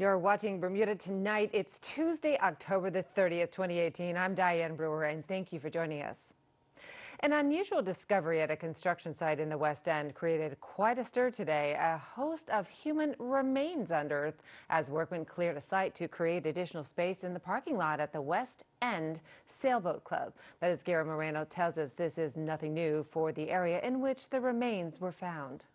You're watching Bermuda Tonight. It's Tuesday, October the 30th, 2018. I'm Diane Brewer, and thank you for joining us. An unusual discovery at a construction site in the West End created quite a stir today. A host of human remains unearthed as workmen cleared a site to create additional space in the parking lot at the West End Sailboat Club. But as Gary Moreno tells us, this is nothing new for the area in which the remains were found.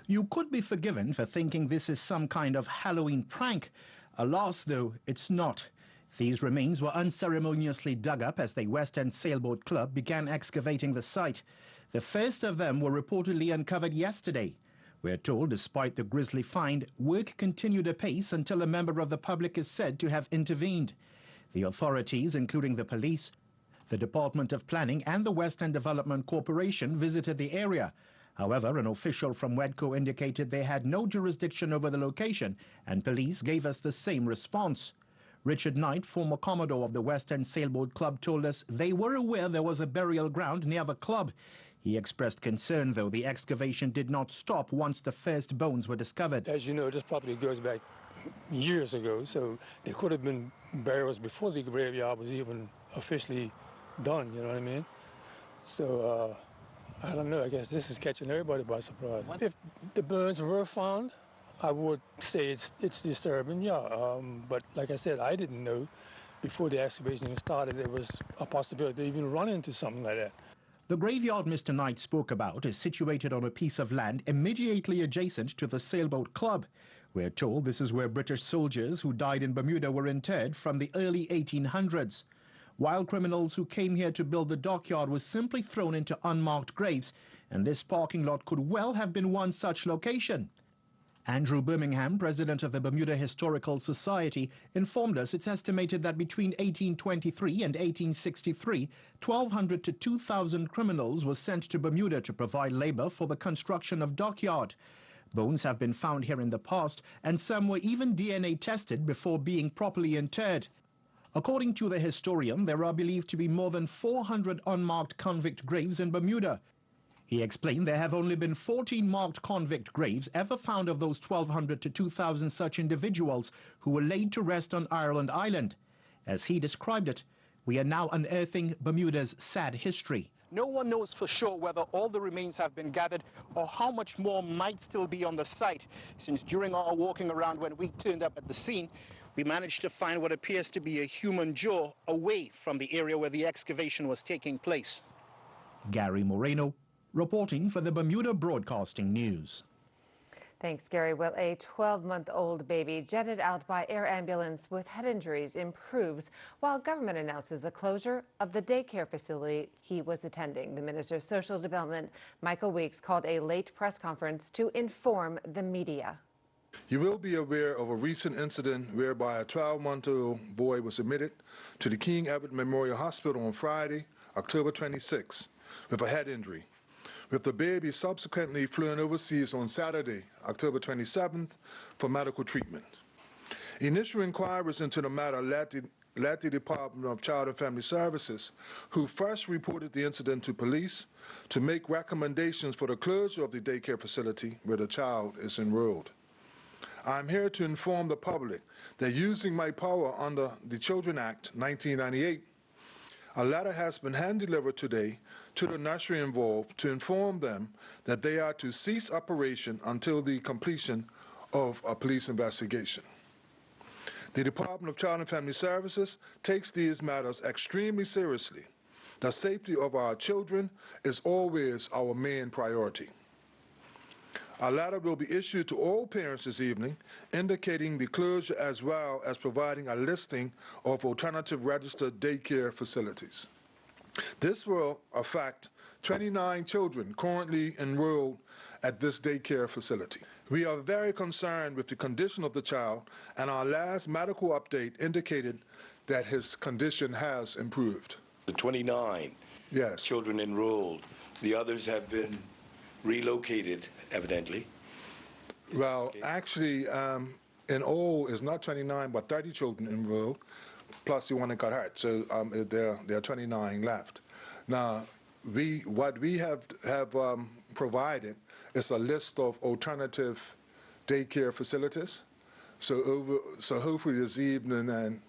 You could be forgiven for thinking this is some kind of Halloween prank. Alas, though, it's not. These remains were unceremoniously dug up as the West End Sailboat Club began excavating the site. The first of them were reportedly uncovered yesterday. We're told, despite the grisly find, work continued apace until a member of the public is said to have intervened. The authorities, including the police, the Department of Planning and the West End Development Corporation, visited the area. However, an official from WEDCO indicated they had no jurisdiction over the location, and police gave us the same response. Richard Knight, former Commodore of the West End Sailboat Club, told us they were aware there was a burial ground near the club. He expressed concern, though the excavation did not stop once the first bones were discovered. As you know, this property goes back years ago, so there could have been burials before the graveyard was even officially done, you know what I mean? So, I don't know, I guess this is catching everybody by surprise. If the bones were found, I would say it's disturbing, yeah. But like I said, I didn't know before the excavation started there was a possibility to even run into something like that. The graveyard Mr. Knight spoke about is situated on a piece of land immediately adjacent to the Sailboat Club. We're told this is where British soldiers who died in Bermuda were interred from the early 1800s. Wild criminals who came here to build the dockyard were simply thrown into unmarked graves, and this parking lot could well have been one such location. Andrew Birmingham, president of the Bermuda Historical Society, informed us it's estimated that between 1823 and 1863, 1,200 to 2,000 criminals were sent to Bermuda to provide labor for the construction of dockyard. Bones have been found here in the past, and some were even DNA tested before being properly interred. According to the historian, there are believed to be more than 400 unmarked convict graves in Bermuda. He explained there have only been 14 marked convict graves ever found of those 1,200 to 2,000 such individuals who were laid to rest on Ireland Island. As he described it, we are now unearthing Bermuda's sad history. No one knows for sure whether all the remains have been gathered or how much more might still be on the site, since during our walking around when we turned up at the scene, we managed to find what appears to be a human jaw away from the area where the excavation was taking place. Gary Moreno, reporting for the Bermuda Broadcasting News. Thanks, Gary. Well, a 12-month-old baby jetted out by air ambulance with head injuries improves while government announces the closure of the daycare facility he was attending. The Minister of Social Development, Michael Weeks, called a late press conference to inform the media. You will be aware of a recent incident whereby a 12-month-old boy was admitted to the King Edward Memorial Hospital on Friday, October 26, with a head injury, with the baby subsequently flown overseas on Saturday, October 27th, for medical treatment. Initial inquiries into the matter led the Department of Child and Family Services, who first reported the incident to police, to make recommendations for the closure of the daycare facility where the child is enrolled. I'm here to inform the public that using my power under the Children Act 1998, a letter has been hand-delivered today to the nursery involved to inform them that they are to cease operation until the completion of a police investigation. The Department of Child and Family Services takes these matters extremely seriously. The safety of our children is always our main priority. A letter will be issued to all parents this evening, indicating the closure as well as providing a listing of alternative registered daycare facilities. This will affect 29 children currently enrolled at this daycare facility. We are very concerned with the condition of the child, and our last medical update indicated that his condition has improved. The 29 children enrolled, the others have been relocated, evidently. Well, actually, in all, it's not 29, but 30 children enrolled, plus the one that got hurt. So there are 29 left. Now, what we have provided is a list of alternative daycare facilities So hopefully this evening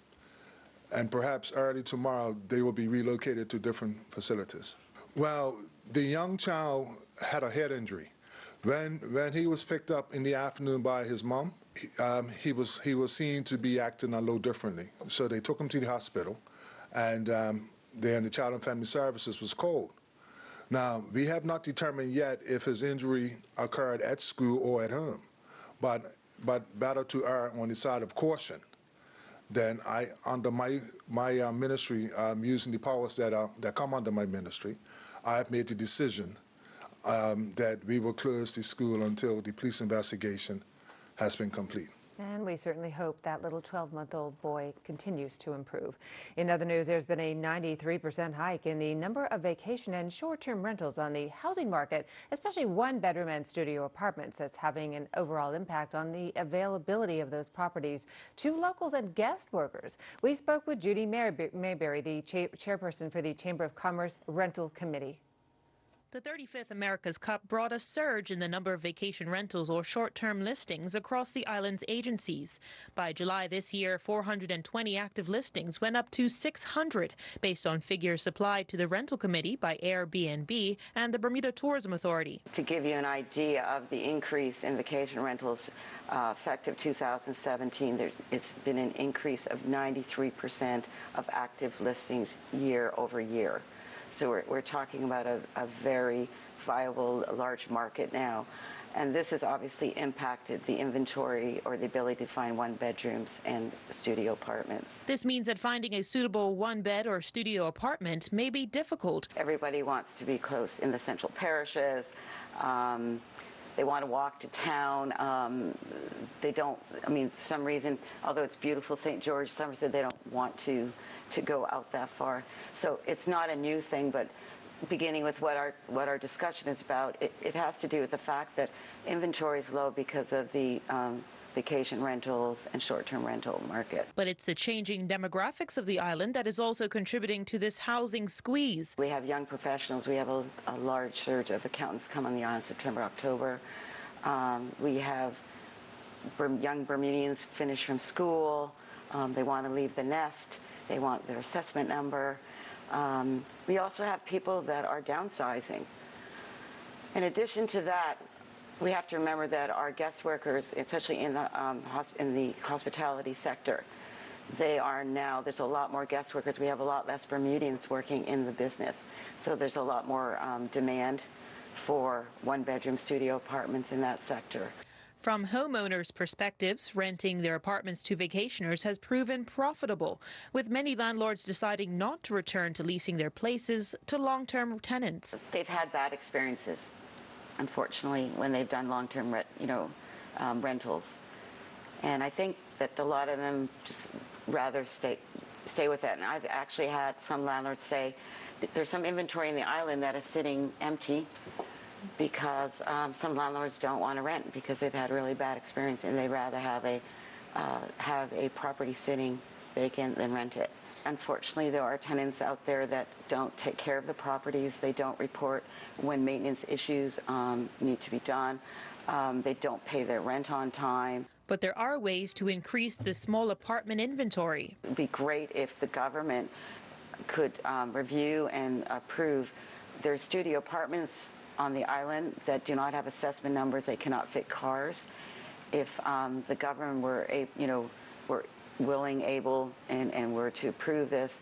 and perhaps early tomorrow, they will be relocated to different facilities. Well, the young child had a head injury. When he was picked up in the afternoon by his mom, he was seen to be acting a little differently. So they took him to the hospital, and then the Child and Family Services was called. Now, we have not determined yet if his injury occurred at school or at home, but better to err on the side of caution. Then under my ministry, using the powers that come under my ministry, I have made the decision that we will close the school until the police investigation has been complete. And we certainly hope that little 12-month-old boy continues to improve. In other news, there's been a 93% hike in the number of vacation and short-term rentals on the housing market, especially one-bedroom and studio apartments. That's having an overall impact on the availability of those properties to locals and guest workers. We spoke with Judy Mayberry, the chairperson for the Chamber of Commerce Rental Committee. The 35th America's Cup brought a surge in the number of vacation rentals or short-term listings across the island's agencies. By July this year, 420 active listings went up to 600, based on figures supplied to the Rental Committee by Airbnb and the Bermuda Tourism Authority. To give you an idea of the increase in vacation rentals effective 2017, it's been an increase of 93% of active listings year over year. So we're talking about a very viable, large market now. And this has obviously impacted the inventory or the ability to find one-bedrooms and studio apartments. This means that finding a suitable one-bed or studio apartment may be difficult. Everybody wants to be close in the central parishes. They want to walk to town. They don't, for some reason, although it's beautiful, St. George, Somerset, they don't want to go out that far. So it's not a new thing, but beginning with what our discussion is about, it has to do with the fact that inventory is low because of the vacation rentals and short-term rental market. But it's the changing demographics of the island that is also contributing to this housing squeeze. We have young professionals. We have a large surge of accountants come on the island September, October. We have young Bermudians finish from school. They want to leave the nest. They want their assessment number. We also have people that are downsizing. In addition to that, we have to remember that our guest workers, especially in the hospitality sector, there's a lot more guest workers. We have a lot less Bermudians working in the business. So there's a lot more demand for one-bedroom studio apartments in that sector. From homeowners' perspectives, renting their apartments to vacationers has proven profitable, with many landlords deciding not to return to leasing their places to long-term tenants. They've had bad experiences, unfortunately, when they've done long-term rentals. And I think that a lot of them just rather stay with that. And I've actually had some landlords say that there's some inventory in the island that is sitting empty because some landlords don't want to rent because they've had really bad experience and they'd rather have a property sitting vacant than rent it. Unfortunately, there are tenants out there that don't take care of the properties. They don't report when maintenance issues need to be done. They don't pay their rent on time. But there are ways to increase the small apartment inventory. It would be great if the government could review and approve. There's studio apartments on the island that do not have assessment numbers. They cannot fit cars. If the government were willing, able, and were to approve this,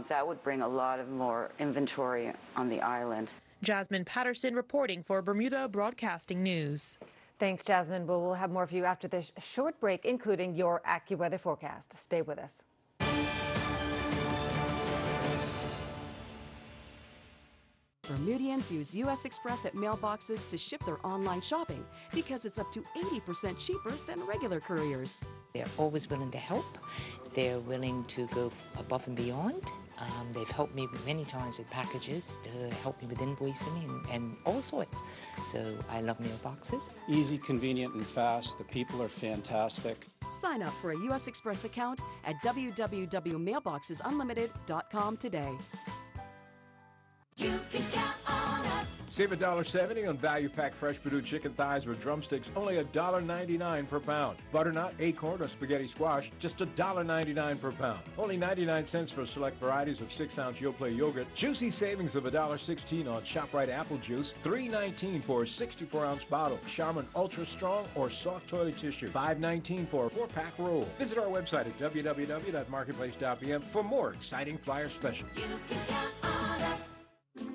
that would bring a lot of more inventory on the island. Jasmine Patterson reporting for Bermuda Broadcasting News. Thanks, Jasmine. We'll have more for you after this short break, including your AccuWeather forecast. Stay with us. Bermudians use U.S. Express at mailboxes to ship their online shopping because it's up to 80% cheaper than regular couriers. They're always willing to help. They're willing to go above and beyond. They've helped me many times with packages to help me with invoicing and all sorts. So I love mailboxes. Easy, convenient, and fast. The people are fantastic. Sign up for a U.S. Express account at www.mailboxesunlimited.com today. You can count on us. Save $1.70 on value-pack fresh Purdue chicken thighs with drumsticks, only $1.99 per pound. Butternut, acorn, or spaghetti squash, just $1.99 per pound. Only 99 cents for select varieties of 6-ounce Yoplait yogurt. Juicy savings of $1.16 on ShopRite apple juice. $3.19 for a 64-ounce bottle. Charmin Ultra Strong or soft toilet tissue. $5.19 for a 4-pack roll. Visit our website at www.marketplace.bm for more exciting flyer specials. You can count on us.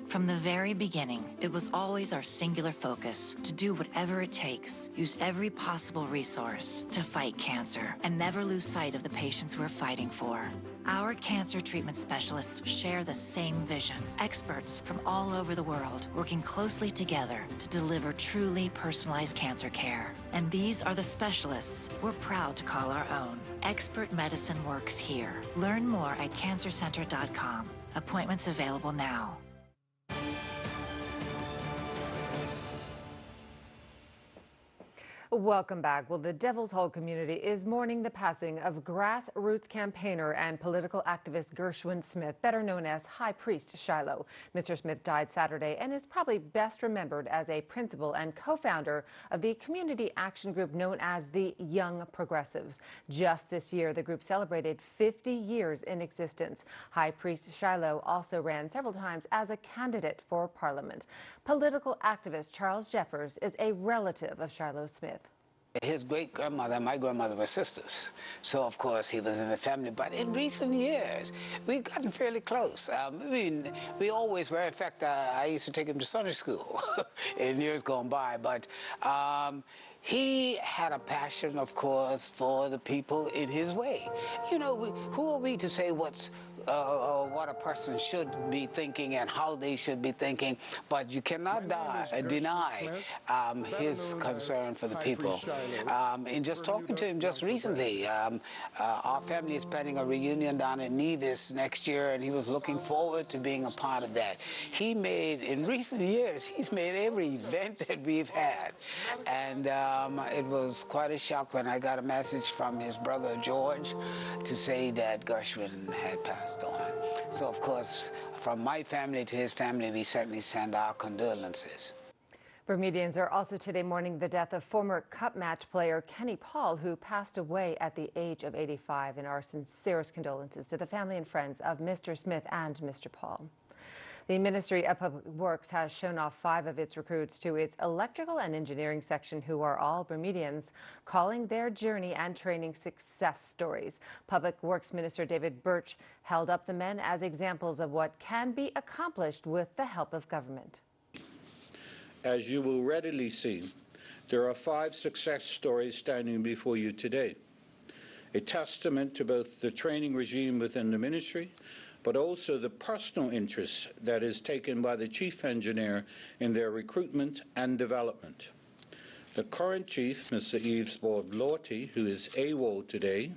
From the very beginning, it was always our singular focus to do whatever it takes, use every possible resource to fight cancer, and never lose sight of the patients we're fighting for. Our cancer treatment specialists share the same vision. Experts from all over the world working closely together to deliver truly personalized cancer care. And these are the specialists we're proud to call our own. Expert medicine works here. Learn more at cancercenter.com. Appointments available now. Welcome back. Well, the Devil's Hole community is mourning the passing of grassroots campaigner and political activist Gershwin Smith, better known as High Priest Shiloh. Mr. Smith died Saturday and is probably best remembered as a principal and co-founder of the community action group known as the Young Progressives. Just this year, the group celebrated 50 years in existence. High Priest Shiloh also ran several times as a candidate for Parliament. Political activist Charles Jeffers is a relative of Shiloh Smith. His great-grandmother and my grandmother were sisters, so of course he was in the family. But in recent years, we've gotten fairly close. We always were. In fact, I used to take him to Sunday school in years gone by. But he had a passion, of course, for the people in his way. You know, who are we to say what a person should be thinking and how they should be thinking, but you cannot deny his concern for the people. In just talking to him just recently, our family is planning a reunion down in Nevis next year, and he was looking forward to being a part of that. He made, in recent years, he's made every event that we've had, and it was quite a shock when I got a message from his brother George to say that Gershwin had passed on. So, of course, from my family to his family, we certainly send our condolences. Bermudians are also today mourning the death of former Cup match player Kenny Paul, who passed away at the age of 85, and our sincerest condolences to the family and friends of Mr. Smith and Mr. Paul. The Ministry of Public Works has shown off 5 of its recruits to its electrical and engineering section, who are all Bermudians, calling their journey and training success stories. Public Works Minister David Birch held up the men as examples of what can be accomplished with the help of government. As you will readily see, there are 5 success stories standing before you today, a testament to both the training regime within the ministry, but also the personal interest that is taken by the chief engineer in their recruitment and development. The current chief, Mr. Yves Borg-Lorty, who is AWOL today,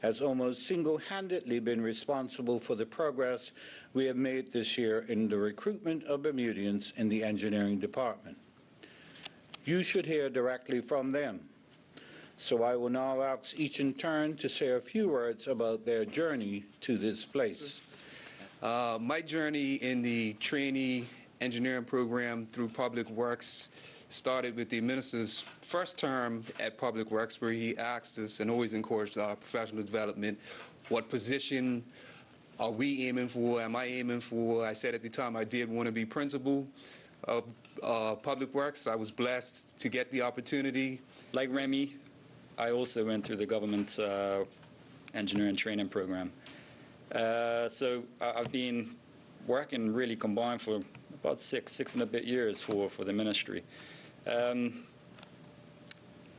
has almost single-handedly been responsible for the progress we have made this year in the recruitment of Bermudians in the engineering department. You should hear directly from them. So I will now ask each in turn to say a few words about their journey to this place. My journey in the trainee engineering program through Public Works started with the minister's first term at Public Works, where he asked us and always encouraged our professional development. What position are we aiming for? Am I aiming for? I said at the time I did want to be principal of Public Works. I was blessed to get the opportunity. Like Remy, I also went through the government engineering training program. So I've been working really combined for about six and a bit years for the ministry.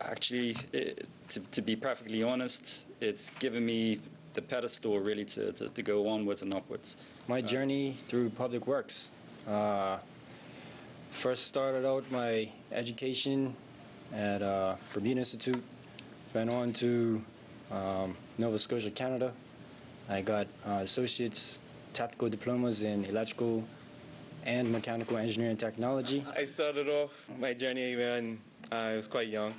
Actually, to be perfectly honest, it's given me the pedestal really to go onwards and upwards. My journey through Public Works. First started out my education at Bermuda Institute, went on to Nova Scotia, Canada. I got associate's technical diplomas in electrical and mechanical engineering technology. I started off my journey when I was quite young.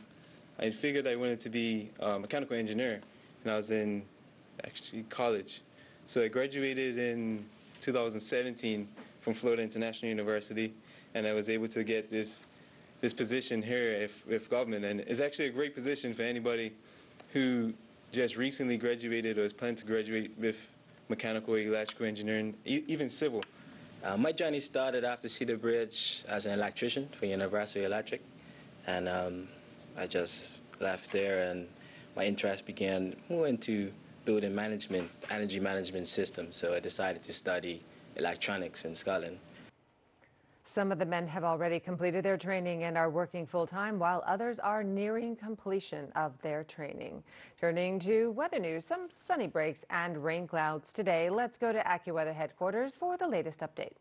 I figured I wanted to be a mechanical engineer, and I was in actually college. So I graduated in 2017 from Florida International University, and I was able to get this position here with government. And it's actually a great position for anybody who just recently graduated or is planning to graduate with mechanical, electrical engineering, even civil. My journey started after Cedar Bridge as an electrician for University Electric, and I just left there, and my interest began more into building management, energy management systems, so I decided to study electronics in Scotland. Some of the men have already completed their training and are working full-time, while others are nearing completion of their training. Turning to weather news, some sunny breaks and rain clouds today. Let's go to AccuWeather headquarters for the latest update.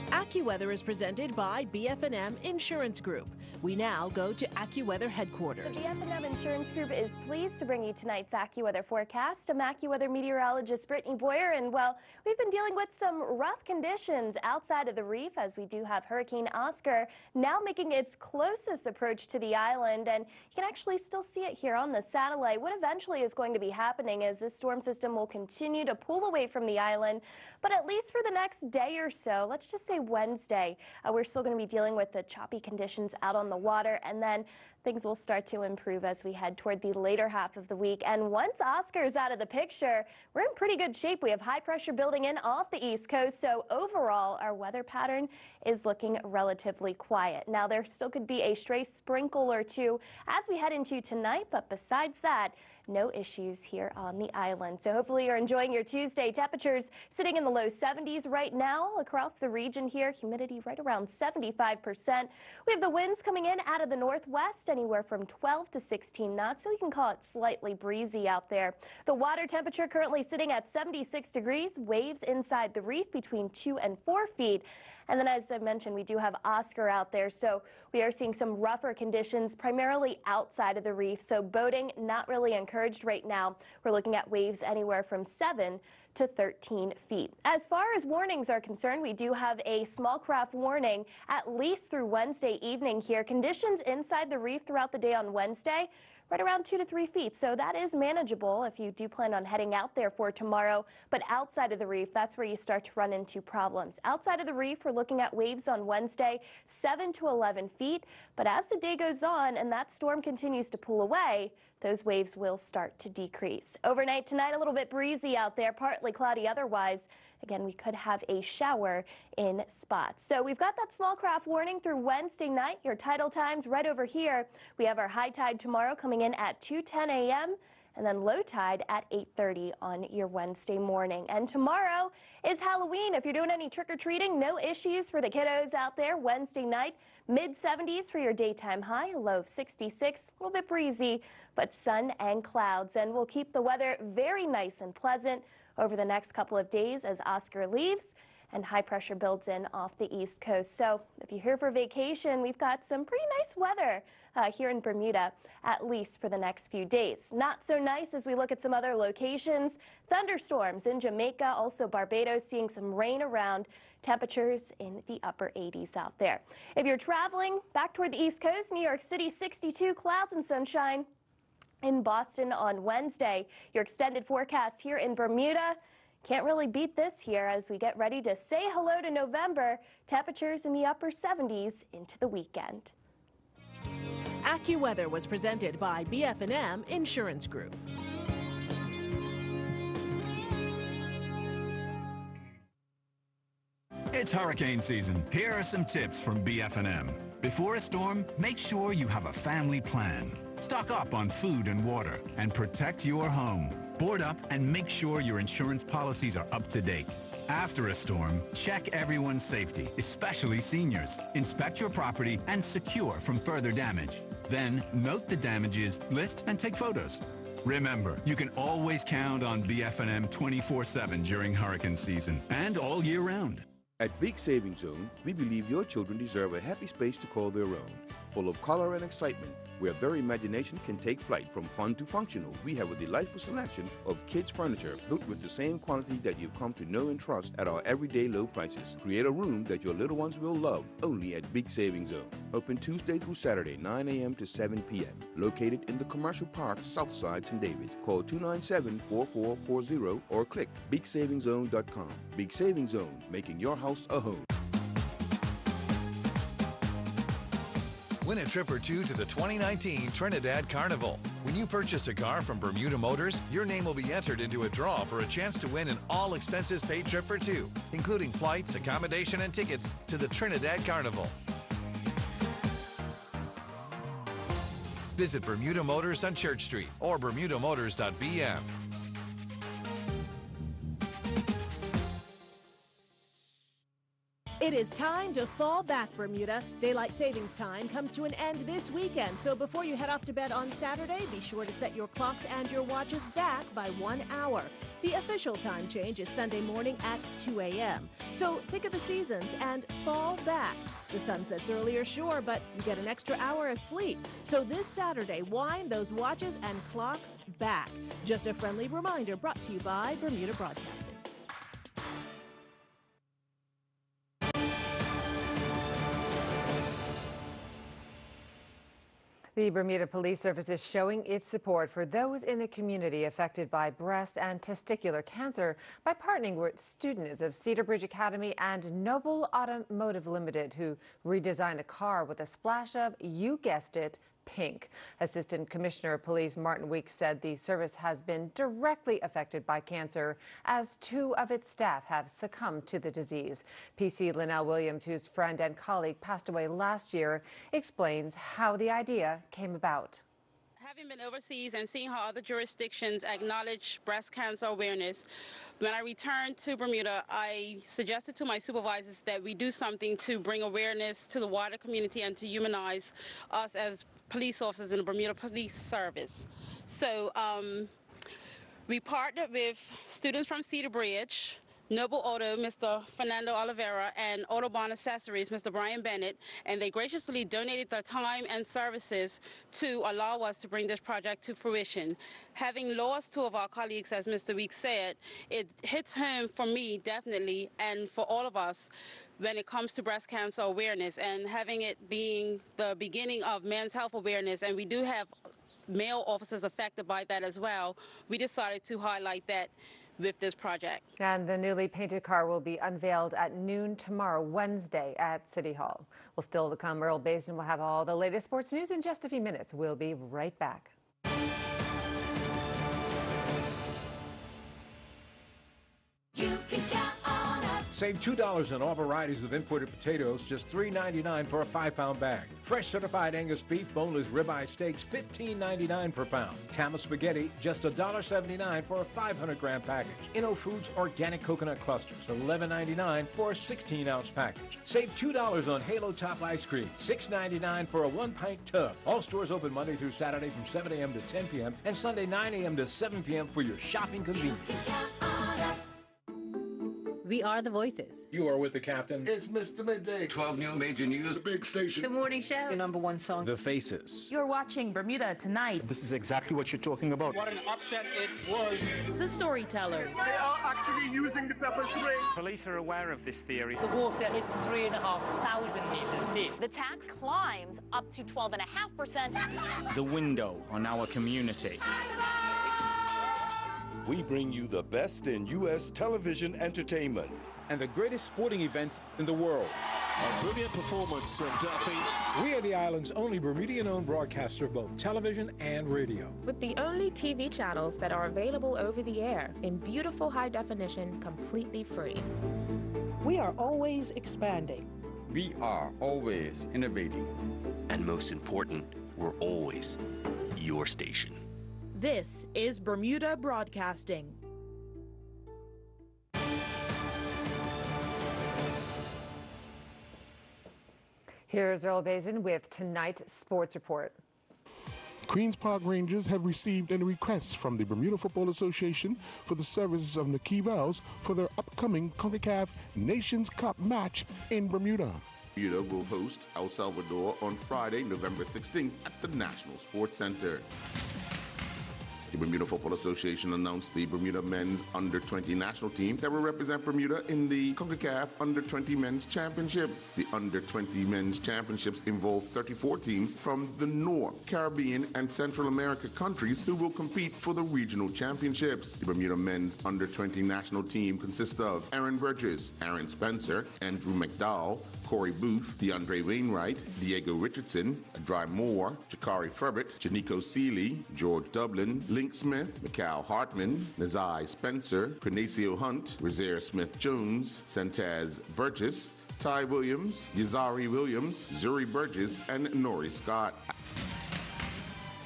AccuWeather is presented by BF&M Insurance Group. We now go to AccuWeather headquarters. The BF&M Insurance Group is pleased to bring you tonight's AccuWeather forecast. I'm AccuWeather meteorologist Brittany Boyer, and well, we've been dealing with some rough conditions outside of the reef as we do have Hurricane Oscar now making its closest approach to the island, and you can actually still see it here on the satellite. What eventually is going to be happening is this storm system will continue to pull away from the island, but at least for the next day or so, let's just say Wednesday, we're still going to be dealing with the choppy conditions out on the water, and then things will start to improve as we head toward the later half of the week. And once Oscar's out of the picture, we're in pretty good shape. We have high pressure building in off the East Coast, so overall our weather pattern is looking relatively quiet. Now, there still could be a stray sprinkle or two as we head into tonight, but besides that, no issues here on the island. So hopefully you're enjoying your Tuesday. Temperatures sitting in the low 70s right now across the region here. Humidity right around 75%. We have the winds coming in out of the northwest, anywhere from 12 to 16 knots, so we can call it slightly breezy out there. The water temperature currently sitting at 76 degrees. Waves inside the reef between 2 and 4 feet. And then, as I mentioned, we do have Oscar out there, so we are seeing some rougher conditions, primarily outside of the reef. So boating not really encouraged right now. We're looking at waves anywhere from 7 to 13 feet. As far as warnings are concerned, we do have a small craft warning at least through Wednesday evening here. Conditions inside the reef throughout the day on Wednesday, right around 2 to 3 feet. So that is manageable if you do plan on heading out there for tomorrow. But outside of the reef, that's where you start to run into problems. Outside of the reef, we're looking at waves on Wednesday, 7 to 11 feet. But as the day goes on and that storm continues to pull away, those waves will start to decrease. Overnight tonight, a little bit breezy out there, partly cloudy otherwise. Again, we could have a shower in spots. So we've got that small craft warning through Wednesday night. Your tidal times right over here. We have our high tide tomorrow coming in at 2:10 a.m. and then low tide at 8:30 on your Wednesday morning. And tomorrow is Halloween. If you're doing any trick-or-treating, no issues for the kiddos out there. Wednesday night, mid-70s for your daytime high, a low of 66, a little bit breezy, but sun and clouds. And we'll keep the weather very nice and pleasant over the next couple of days as Oscar leaves and high pressure builds in off the East Coast. So if you're here for vacation, we've got some pretty nice weather here in Bermuda, at least for the next few days. Not so nice as we look at some other locations. Thunderstorms in Jamaica, also Barbados, seeing some rain around. Temperatures in the upper 80s out there. If you're traveling back toward the East Coast, New York City, 62 clouds and sunshine. In Boston on Wednesday, your extended forecast here in Bermuda. Can't really beat this here as we get ready to say hello to November. Temperatures in the upper 70s into the weekend. AccuWeather was presented by BF&M Insurance Group. It's hurricane season. Here are some tips from BF&M. Before a storm, make sure you have a family plan. Stock up on food and water and protect your home. Board up and make sure your insurance policies are up to date. After a storm, check everyone's safety, especially seniors. Inspect your property and secure from further damage. Then note the damages, list, and take photos. Remember, you can always count on BF&M 24/7 during hurricane season and all year round. At Big Savings Zone, we believe your children deserve a happy space to call their own, full of color and excitement, where their imagination can take flight from fun to functional. We have a delightful selection of kids' furniture built with the same quality that you've come to know and trust at our everyday low prices. Create a room that your little ones will love, only at Big Savings Zone. Open Tuesday through Saturday, 9 a.m. to 7 p.m. Located in the Commercial Park, Southside, St. David's. Call 297-4440 or click BigSavingZone.com. Big Savings Zone, making your house a home. Win a trip or two to the 2019 Trinidad Carnival. When you purchase a car from Bermuda Motors, your name will be entered into a draw for a chance to win an all-expenses-paid trip for two, including flights, accommodation, and tickets to the Trinidad Carnival. Visit Bermuda Motors on Church Street or bermudamotors.bm. It is time to fall back, Bermuda. Daylight savings time comes to an end this weekend, so before you head off to bed on Saturday, be sure to set your clocks and your watches back by 1 hour. The official time change is Sunday morning at 2 a.m. So think of the seasons and fall back. The sun sets earlier, sure, but you get an extra hour of sleep. So this Saturday, wind those watches and clocks back. Just a friendly reminder brought to you by Bermuda Broadcasting. The Bermuda Police Service is showing its support for those in the community affected by breast and testicular cancer by partnering with students of Cedar Bridge Academy and Noble Automotive Limited, who redesigned a car with a splash of, you guessed it, pink. Assistant Commissioner of Police Martin Weeks said the service has been directly affected by cancer as 2 of its staff have succumbed to the disease. PC Linnell Williams, whose friend and colleague passed away last year, explains how the idea came about. Having been overseas and seeing how other jurisdictions acknowledge breast cancer awareness, when I returned to Bermuda, I suggested to my supervisors that we do something to bring awareness to the wider community and to humanize us as police officers in the Bermuda Police Service. So we partnered with students from Cedar Bridge, Noble Auto, Mr. Fernando Oliveira, and Autobahn Accessories, Mr. Brian Bennett, and they graciously donated their time and services to allow us to bring this project to fruition. Having lost 2 of our colleagues, as Mr. Weeks said, it hits home for me, definitely, and for all of us when it comes to breast cancer awareness, and having it being the beginning of men's health awareness, and we do have male officers affected by that as well, we decided to highlight that with this project. And the newly painted car will be unveiled at noon tomorrow, Wednesday, at City Hall. Well, still to come, Earl Basin will have all the latest sports news in just a few minutes. We'll be right back. You can count on us. Save $2 on all varieties of imported potatoes, just $3.99 for a 5-pound bag. Fresh certified Angus beef, boneless ribeye steaks, $15.99 per pound. Tama spaghetti, just $1.79 for a 500-gram package. Inno Foods organic coconut clusters, $11.99 for a 16-ounce package. Save $2 on Halo Top ice cream, $6.99 for a 1-pint tub. All stores open Monday through Saturday from 7 a.m. to 10 p.m. and Sunday 9 a.m. to 7 p.m. for your shopping convenience. We are the voices. You are with the captain. It's Mr. Midday. 12 new major news. The big station. The morning show. Your number one song. The Faces. You're watching Bermuda Tonight. This is exactly what you're talking about. What an upset it was. The Storytellers. They are actually using the pepper spray. Police are aware of this theory. The water is 3,500 meters deep. The tax climbs up to 12.5%. The window on our community. We bring you the best in U.S. television entertainment and the greatest sporting events in the world. A brilliant performance from Duffy. We are the island's only Bermudian-owned broadcaster of both television and radio. With the only TV channels that are available over the air in beautiful high definition, completely free. We are always expanding. We are always innovating. And most important, we're always your station. This is Bermuda Broadcasting. Here's Earl Basin with tonight's sports report. Queen's Park Rangers have received a request from the Bermuda Football Association for the services of Nikki Wells for their upcoming CONCACAF Nations Cup match in Bermuda. Bermuda will host El Salvador on Friday, November 16th at the National Sports Center. The Bermuda Football Association announced the Bermuda men's under-20 national team that will represent Bermuda in the CONCACAF Under-20 Men's Championships. The Under-20 Men's Championships involve 34 teams from the North, Caribbean, and Central America countries who will compete for the regional championships. The Bermuda men's Under-20 national team consists of Aaron Burgess, Aaron Spencer, Andrew McDowell, Corey Booth, DeAndre Wainwright, Diego Richardson, Dry Moore, Jakari Furbert, Janico Seeley, George Dublin, Link Smith, Mikal Hartman, Nazai Spencer, Pinacio Hunt, Rozier Smith-Jones, Santaz Burgess, Ty Williams, Yazari Williams, Zuri Burgess, and Nori Scott.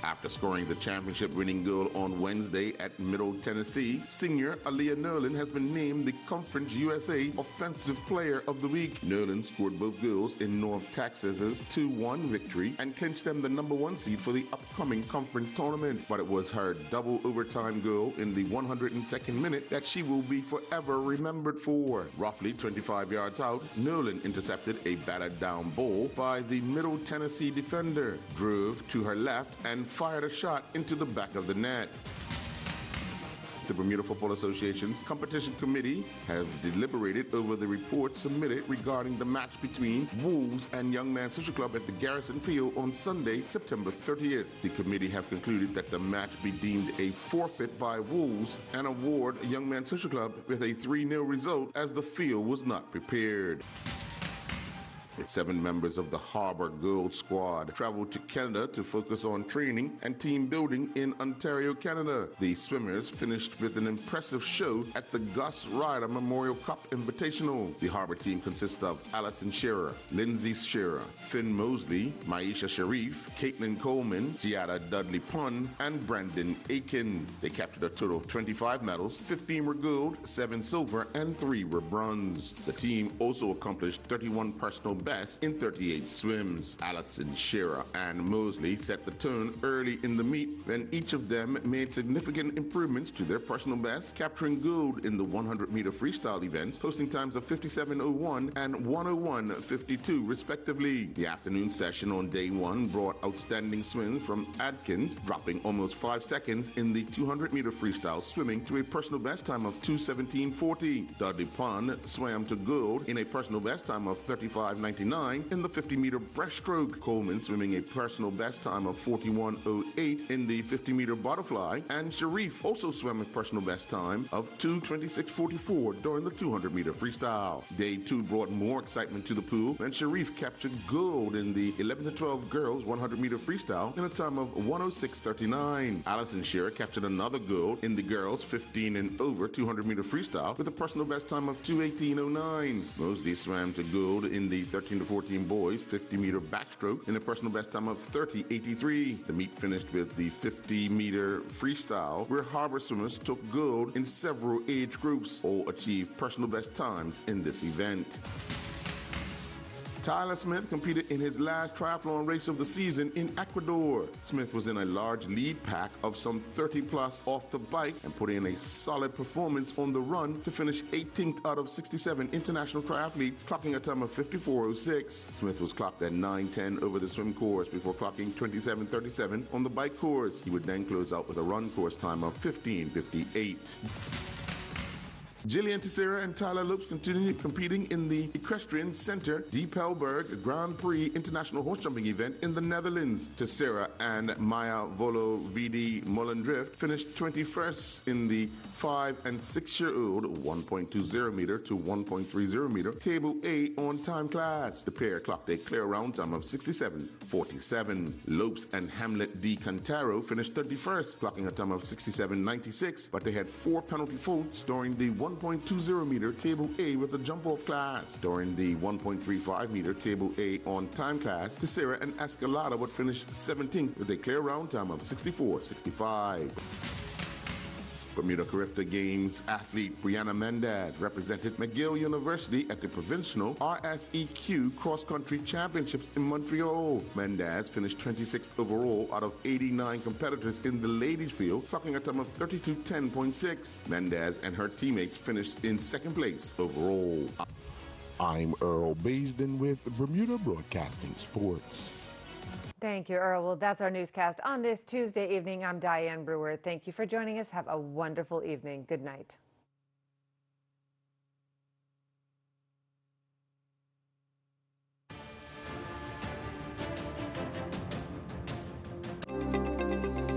After scoring the championship-winning goal on Wednesday at Middle Tennessee, senior Aaliyah Nerlin has been named the Conference USA Offensive Player of the Week. Nerlin scored both goals in North Texas's 2-1 victory and clinched them the #1 seed for the upcoming conference tournament. But it was her double overtime goal in the 102nd minute that she will be forever remembered for. Roughly 25 yards out, Nerlin intercepted a battered down ball by the Middle Tennessee defender, drove to her left, and fired a shot into the back of the net. The Bermuda Football Association's competition committee have deliberated over the report submitted regarding the match between Wolves and Young Man Social Club at the Garrison Field on Sunday, September 30th. The committee have concluded that the match be deemed a forfeit by Wolves and award Young Man Social Club with a 3-0 result as the field was not prepared. 7 members of the Harbour Gold Squad traveled to Canada to focus on training and team building in Ontario, Canada. The swimmers finished with an impressive show at the Gus Ryder Memorial Cup Invitational. The Harbour team consists of Allison Shearer, Lindsay Shearer, Finn Mosley, Maisha Sharif, Caitlin Coleman, Giada Dudley Pun, and Brandon Akins. They captured a total of 25 medals, 15 were gold, 7 silver, and 3 were bronze. The team also accomplished 31 personal best in 38 swims. Allison, Shearer, and Mosley set the tone early in the meet when each of them made significant improvements to their personal best, capturing gold in the 100-meter freestyle events, posting times of 57.01 and 101.52 respectively. The afternoon session on day 1 brought outstanding swims from Adkins, dropping almost 5 seconds in the 200-meter freestyle swimming to a personal best time of 2:17.40. Dudley Pun swam to gold in a personal best time of 35.99 in the 50-meter breaststroke. Coleman swimming a personal best time of 41.08 in the 50-meter butterfly, and Sharif also swam a personal best time of 2:26.44 during the 200-meter freestyle. Day 2 brought more excitement to the pool when Sharif captured gold in the 11 to 12 girls 100-meter freestyle in a time of 1:06.39. Allison Shearer captured another gold in the girls 15 and over 200-meter freestyle with a personal best time of 2:18.09. Mosley swam to gold in the 13 to 14 boys 50-meter backstroke in a personal best time of 30.83. The meet finished with the 50-meter freestyle, where Harbour swimmers took gold in several age groups. All achieved personal best times in this event. Tyler Smith competed in his last triathlon race of the season in Ecuador. Smith was in a large lead pack of some 30-plus off the bike and put in a solid performance on the run to finish 18th out of 67 international triathletes, clocking a time of 54.06. Smith was clocked at 9:10 over the swim course before clocking 27.37 on the bike course. He would then close out with a run course time of 15.58. Jillian Teixeira and Tyler Lopes continue competing in the Equestrian Center Diepelberg Grand Prix International Horse Jumping event in the Netherlands. Teixeira and Maya Volo Vidi Mollendrift finished 21st in the 5 and 6-year-old 1.20 meter to 1.30 meter table A on time class. The pair clocked a clear round time of 67.47. Lopes and Hamlet D. Cantaro finished 31st, clocking a time of 67.96, but they had 4 penalty faults during the 1.20 meter table A with a jump-off class. During the 1.35 meter table A on time class, Teixeira and Escalada would finish 17th with a clear round time of 64.65. Bermuda Carifta Games athlete Brianna Mendez represented McGill University at the provincial RSEQ cross-country championships in Montreal. Mendez finished 26th overall out of 89 competitors in the ladies field, clocking a time of 32:10.6. Mendez and her teammates finished in second place overall. I'm Earl Baisden with Bermuda Broadcasting Sports. Thank you, Earl. Well, that's our newscast on this Tuesday evening. I'm Diane Brewer. Thank you for joining us. Have a wonderful evening. Good night.